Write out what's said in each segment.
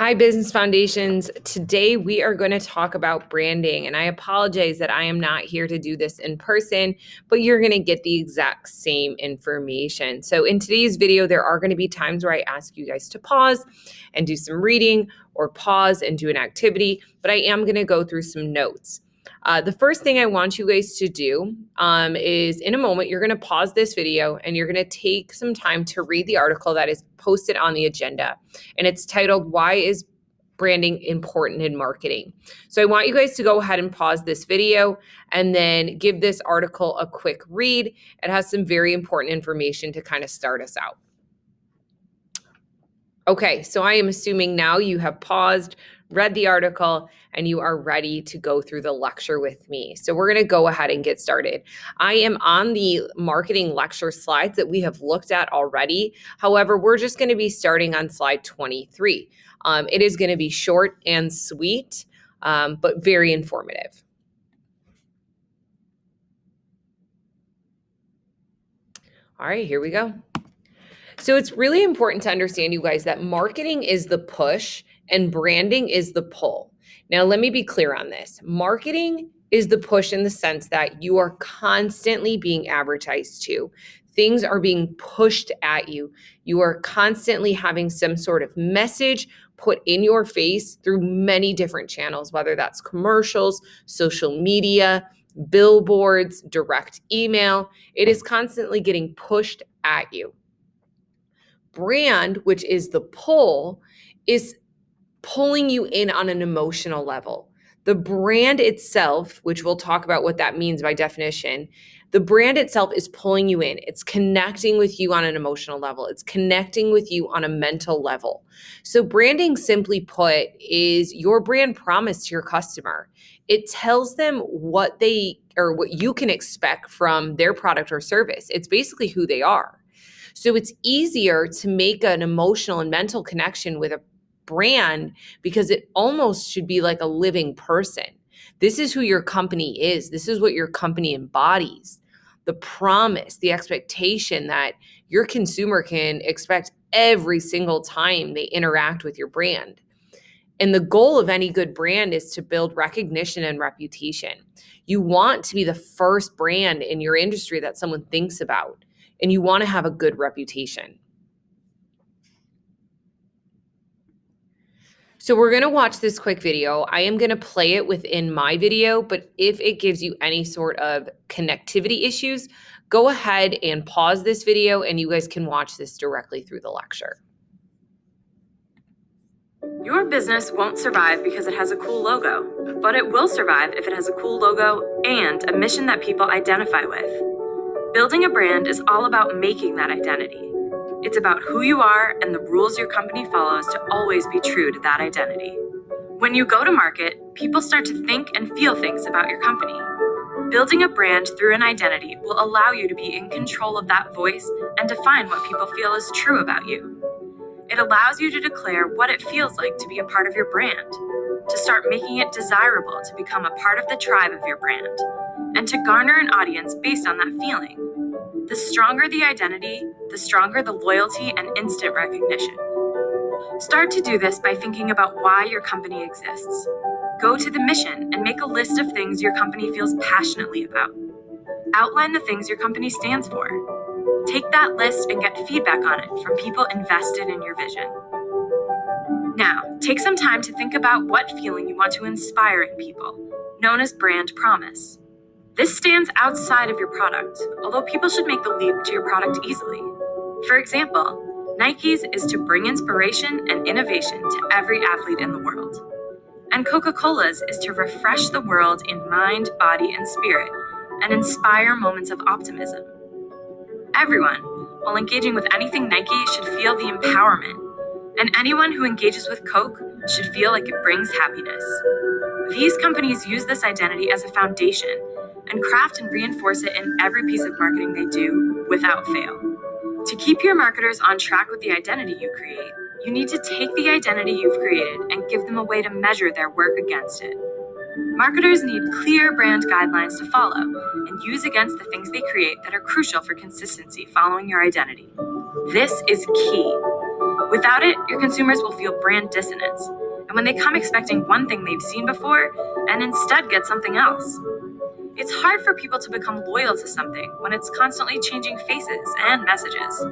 Hi, Business Foundations. Today we are going to talk about branding, and I apologize that I am not here to do this in person, but you're going to get the exact same information. So in today's video, there are going to be times where I ask you guys to pause and do some reading or pause and do an activity, but I am going to go through some notes. The first thing I want you guys to do is in a moment, you're going to pause this video and you're going to take some time to read the article that is posted on the agenda. And it's titled, Why is Branding Important in Marketing? So I want you guys to go ahead and pause this video and then give this article a quick read. It has some very important information to kind of start us out. Okay, so I am assuming now you have paused, read the article, and you are ready to go through the lecture with me. So we're going to go ahead and get started. I am on the marketing lecture slides that we have looked at already. However, we're just going to be starting on slide 23. It is going to be short and sweet, but very informative. All right, here we go. So it's really important to understand, you guys, that marketing is the push and branding is the pull. Now, let me be clear on this. Marketing is the push in the sense that you are constantly being advertised to. Things are being pushed at you. You are constantly having some sort of message put in your face through many different channels, whether that's commercials, social media, billboards, direct email. It is constantly getting pushed at you. Brand, which is the pull, is pulling you in on an emotional level. The brand itself, which we'll talk about what that means by definition, the brand itself is pulling you in. It's connecting with you on an emotional level. It's connecting with you on a mental level. So branding, simply put, is your brand promise to your customer. It tells them what they or what you can expect from their product or service. It's basically who they are. So it's easier to make an emotional and mental connection with a brand because it almost should be like a living person. This is who your company is. This is what your company embodies. The promise, the expectation that your consumer can expect every single time they interact with your brand. And the goal of any good brand is to build recognition and reputation. You want to be the first brand in your industry that someone thinks about, and you want to have a good reputation. So we're going to watch this quick video. I am going to play it within my video, but if it gives you any sort of connectivity issues, go ahead and pause this video and you guys can watch this directly through the lecture. Your business won't survive because it has a cool logo, but it will survive if it has a cool logo and a mission that people identify with. Building a brand is all about making that identity. It's about who you are and the rules your company follows to always be true to that identity. When you go to market, people start to think and feel things about your company. Building a brand through an identity will allow you to be in control of that voice and define what people feel is true about you. It allows you to declare what it feels like to be a part of your brand, to start making it desirable to become a part of the tribe of your brand, and to garner an audience based on that feeling. The stronger the identity, the stronger the loyalty and instant recognition. Start to do this by thinking about why your company exists. Go to the mission and make a list of things your company feels passionately about. Outline the things your company stands for. Take that list and get feedback on it from people invested in your vision. Now, take some time to think about what feeling you want to inspire in people, known as brand promise. This stands outside of your product, although people should make the leap to your product easily. For example, Nike's is to bring inspiration and innovation to every athlete in the world. And Coca-Cola's is to refresh the world in mind, body, and spirit, and inspire moments of optimism. Everyone, while engaging with anything Nike, should feel the empowerment, and anyone who engages with Coke should feel like it brings happiness. These companies use this identity as a foundation and craft and reinforce it in every piece of marketing they do without fail. To keep your marketers on track with the identity you create, you need to take the identity you've created and give them a way to measure their work against it. Marketers need clear brand guidelines to follow and use against the things they create that are crucial for consistency following your identity. This is key. Without it, your consumers will feel brand dissonance, and when they come expecting one thing they've seen before and instead get something else. It's hard for people to become loyal to something when it's constantly changing faces and messages.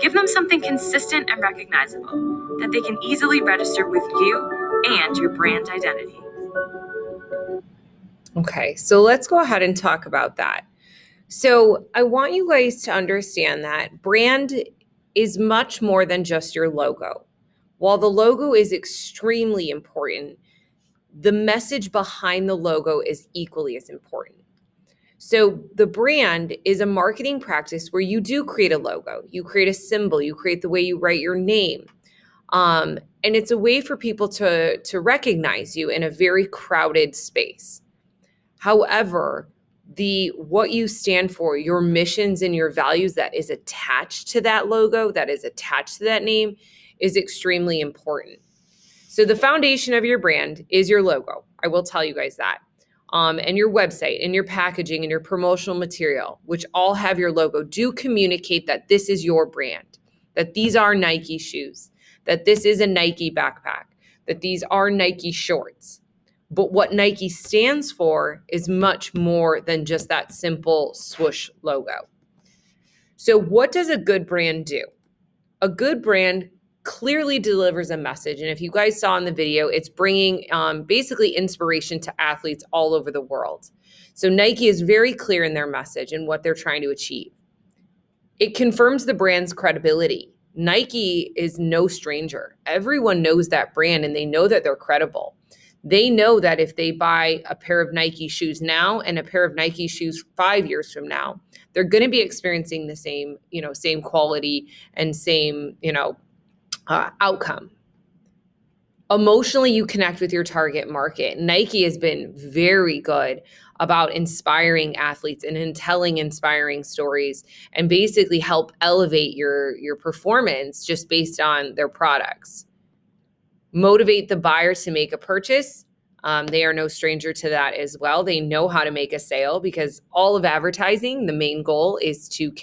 Give them something consistent and recognizable that they can easily register with you and your brand identity. Okay, so let's go ahead and talk about that. So I want you guys to understand that brand is much more than just your logo. While the logo is extremely important, the message behind the logo is equally as important. So the brand is a marketing practice where you do create a logo, you create a symbol, you create the way you write your name. And it's a way for people to recognize you in a very crowded space. However, what you stand for, your missions and your values that is attached to that logo, that is attached to that name, is extremely important. So the foundation of your brand is your logo. I will tell you guys that. And your website and your packaging and your promotional material, which all have your logo, do communicate that this is your brand, that these are Nike shoes, that this is a Nike backpack, that these are Nike shorts. But what Nike stands for is much more than just that simple swoosh logo. So what does a good brand do? A good brand clearly delivers a message. And if you guys saw in the video, it's bringing basically inspiration to athletes all over the world. So Nike is very clear in their message and what they're trying to achieve. It confirms the brand's credibility. Nike is no stranger. Everyone knows that brand and they know that they're credible. They know that if they buy a pair of Nike shoes now and a pair of Nike shoes 5 years from now, they're going to be experiencing the same quality and same, outcome. Emotionally, you connect with your target market. Nike has been very good about inspiring athletes and in telling inspiring stories and basically help elevate your performance just based on their products. Motivate the buyer to make a purchase. They are no stranger to that as well. They know how to make a sale because all of advertising, the main goal is to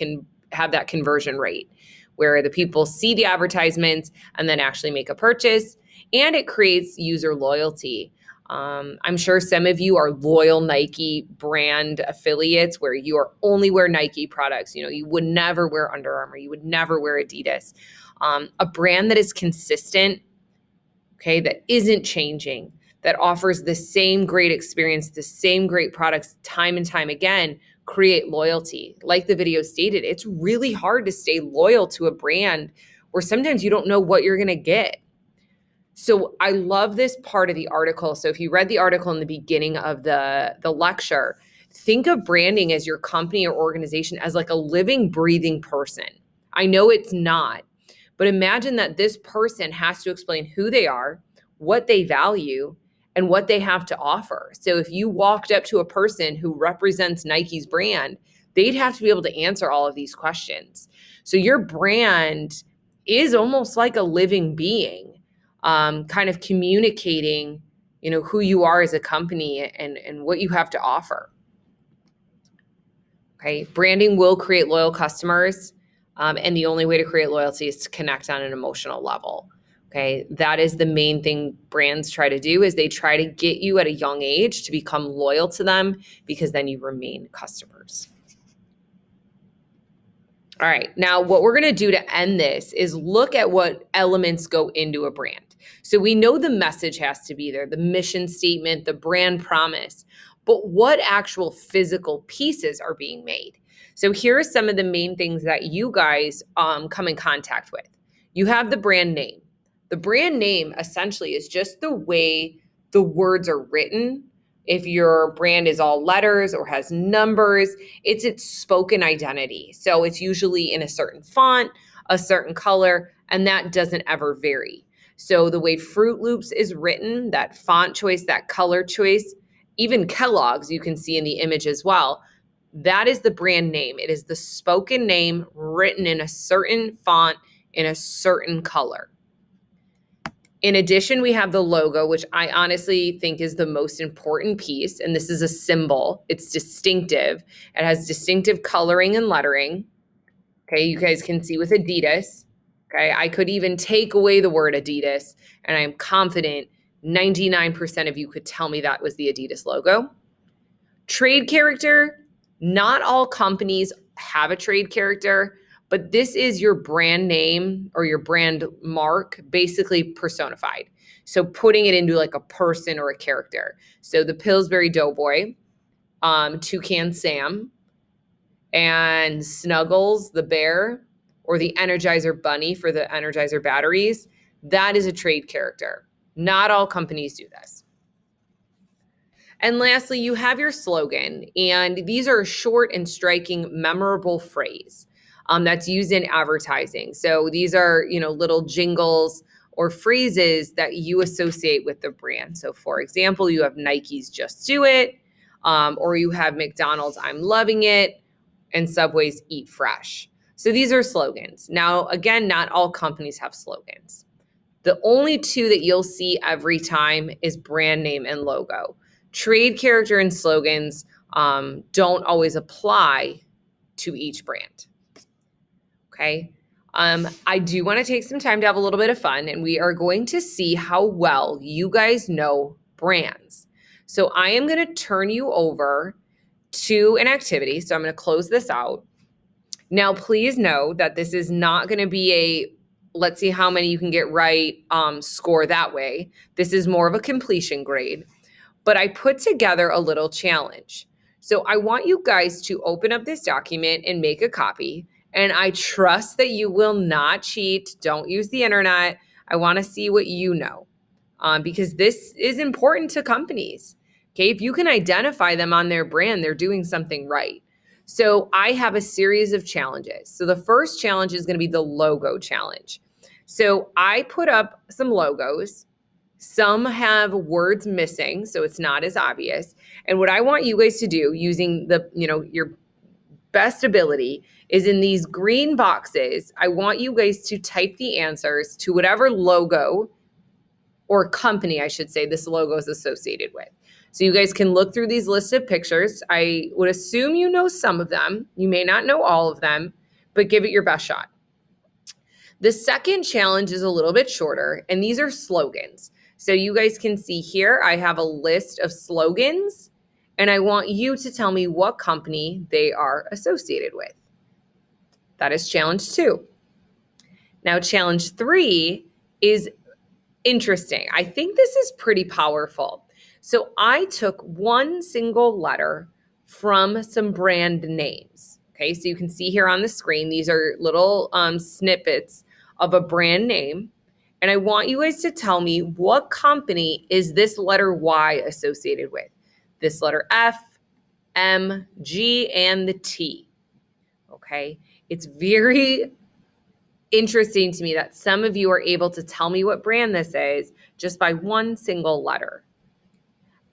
have that conversion rate where the people see the advertisements and then actually make a purchase, and it creates user loyalty. I'm sure some of you are loyal Nike brand affiliates where you are only wear Nike products. You would never wear Under Armour. You would never wear Adidas. A brand that is consistent, okay, that isn't changing, that offers the same great experience, the same great products time and time again, create loyalty. Like the video stated, it's really hard to stay loyal to a brand where sometimes you don't know what you're going to get. So I love this part of the article. So if you read the article in the beginning of the lecture, think of branding as your company or organization as like a living, breathing person. I know it's not, but imagine that this person has to explain who they are, what they value, and what they have to offer. So if you walked up to a person who represents Nike's brand, they'd have to be able to answer all of these questions. So your brand is almost like a living being, kind of communicating, who you are as a company and what you have to offer. Okay, branding will create loyal customers, and the only way to create loyalty is to connect on an emotional level. Okay, that is the main thing brands try to do, is they try to get you at a young age to become loyal to them because then you remain customers. All right, now what we're going to do to end this is look at what elements go into a brand. So we know the message has to be there, the mission statement, the brand promise, but what actual physical pieces are being made? So here are some of the main things that you guys come in contact with. You have the brand name. The brand name essentially is just the way the words are written. If your brand is all letters or has numbers, it's its spoken identity. So it's usually in a certain font, a certain color, and that doesn't ever vary. So the way Fruit Loops is written, that font choice, that color choice, even Kellogg's, you can see in the image as well, that is the brand name. It is the spoken name written in a certain font, in a certain color. In addition, we have the logo, which I honestly think is the most important piece. And this is a symbol. It's distinctive. It has distinctive coloring and lettering. Okay, you guys can see with Adidas. Okay, I could even take away the word Adidas, and I am confident 99% of you could tell me that was the Adidas logo. Trade character, not all companies have a trade character, but this is your brand name or your brand mark basically personified. So putting it into like a person or a character. So the Pillsbury Doughboy, Toucan Sam, and Snuggles the bear, or the Energizer Bunny for the Energizer batteries, that is a trade character. Not all companies do this. And lastly, you have your slogan, and these are a short and striking, memorable phrase that's used in advertising. So these are, little jingles or phrases that you associate with the brand. So, for example, you have Nike's "Just Do It," or you have McDonald's "I'm loving it," and Subway's "Eat Fresh." So these are slogans. Now, again, not all companies have slogans. The only two that you'll see every time is brand name and logo. Trade character and slogans don't always apply to each brand. Okay. I do want to take some time to have a little bit of fun, and we are going to see how well you guys know brands. So I am going to turn you over to an activity. So I'm going to close this out. Now, please know that this is not going to be a let's see how many you can get right score that way. This is more of a completion grade. But I put together a little challenge. So I want you guys to open up this document and make a copy. And I trust that you will not cheat. Don't use the internet. I want to see what you know because this is important to companies. Okay, if you can identify them on their brand, they're doing something right. So I have a series of challenges. So the first challenge is going to be the logo challenge. So I put up some logos. Some have words missing, so it's not as obvious. And what I want you guys to do using your best ability is in these green boxes, I want you guys to type the answers to whatever logo or company, I should say, this logo is associated with. So you guys can look through these lists of pictures. I would assume you know some of them. You may not know all of them, but give it your best shot. The second challenge is a little bit shorter, and these are slogans. So you guys can see here, I have a list of slogans, and I want you to tell me what company they are associated with. That is challenge 2. Now, challenge 3 is interesting. I think this is pretty powerful. So I took one single letter from some brand names. Okay, so you can see here on the screen, these are little snippets of a brand name. And I want you guys to tell me what company is this letter Y associated with? This letter F, M, G, and the T. Okay, it's very interesting to me that some of you are able to tell me what brand this is just by one single letter.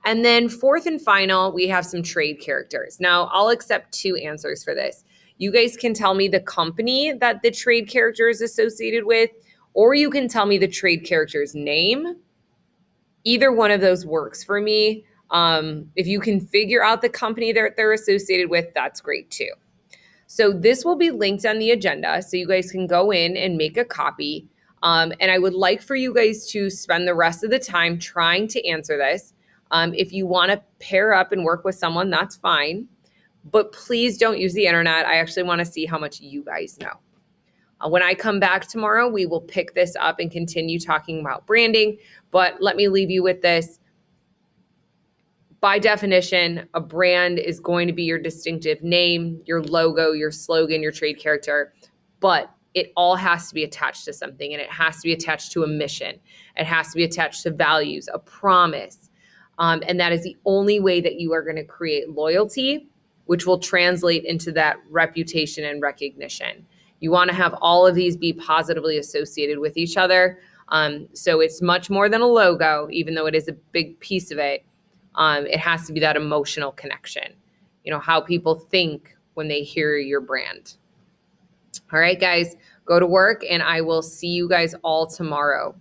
And then fourth and final, we have some trade characters. Now, I'll accept 2 answers for this. You guys can tell me the company that the trade character is associated with, or you can tell me the trade character's name. Either one of those works for me. If you can figure out the company that they're associated with, that's great too. So this will be linked on the agenda, so you guys can go in and make a copy. And I would like for you guys to spend the rest of the time trying to answer this. If you want to pair up and work with someone, that's fine. But please don't use the internet. I actually want to see how much you guys know. When I come back tomorrow, we will pick this up and continue talking about branding. But let me leave you with this. By definition, a brand is going to be your distinctive name, your logo, your slogan, your trade character, but it all has to be attached to something, and it has to be attached to a mission. It has to be attached to values, a promise. And that is the only way that you are going to create loyalty, which will translate into that reputation and recognition. You want to have all of these be positively associated with each other. So it's much more than a logo, even though it is a big piece of it. It has to be that emotional connection, how people think when they hear your brand. All right, guys, go to work, and I will see you guys all tomorrow.